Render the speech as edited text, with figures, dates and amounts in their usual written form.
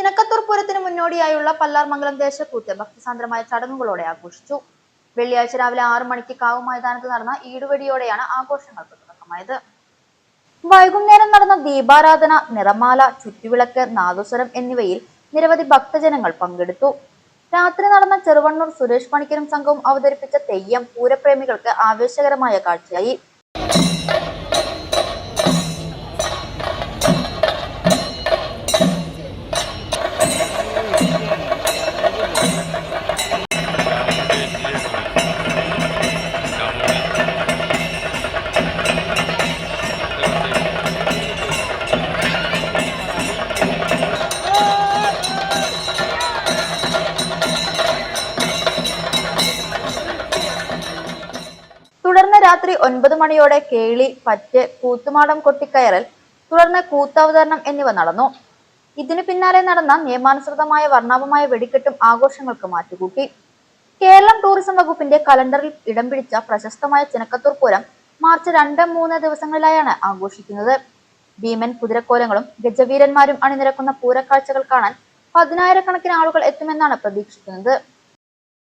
ചിനക്കത്തൂർ പൂരത്തിന് മുന്നോടിയായുള്ള പല്ലാർമംഗലം ദേശക്കൂത്ത് ഭക്തിസാന്ദ്രമായ ചടങ്ങുകളോടെ ആഘോഷിച്ചു. വെള്ളിയാഴ്ച രാവിലെ 6 മണിക്ക് കാവ് മൈതാനത്ത് നടന്ന ഈടുവഴിയോടെയാണ് ആഘോഷങ്ങൾക്ക് തുടക്കമായത്. വൈകുന്നേരം നടന്ന ദീപാരാധന, നിറമാല, ചുറ്റുവിളക്ക്, നാദസ്വരം എന്നിവയിൽ നിരവധി ഭക്തജനങ്ങൾ പങ്കെടുത്തു. രാത്രി നടന്ന ചെറുവണ്ണൂർ സുരേഷ് പണിക്കരും സംഘവും അവതരിപ്പിച്ച തെയ്യം പൂരപ്രേമികൾക്ക് ആവേശകരമായ കാഴ്ചയായി. തുടർന്ന് രാത്രി 9 മണിയോടെ കേളി, പറ്റ്, കൂത്തുമാടം കൊട്ടിക്കയറൽ, തുടർന്ന് കൂത്തവതരണം എന്നിവ നടന്നു. ഇതിനു പിന്നാലെ നടന്ന നിയമാനുസൃതമായ വർണ്ണാഭമായ വെടിക്കെട്ടും ആഘോഷങ്ങൾക്ക് മാറ്റുകൂട്ടി. കേരളം ടൂറിസം വകുപ്പിന്റെ കലണ്ടറിൽ ഇടം പിടിച്ച പ്രശസ്തമായ ചിനക്കത്തൂർ പൂരം മാർച്ച് 2, 3 ദിവസങ്ങളിലായാണ് ആഘോഷിക്കുന്നത്. ഭീമൻ കുതിരക്കോലങ്ങളും ഗജവീരന്മാരും അണിനിരക്കുന്ന പൂരക്കാഴ്ചകൾ കാണാൻ 10,000 കണക്കിന് ആളുകൾ എത്തുമെന്നാണ് പ്രതീക്ഷിക്കുന്നത്.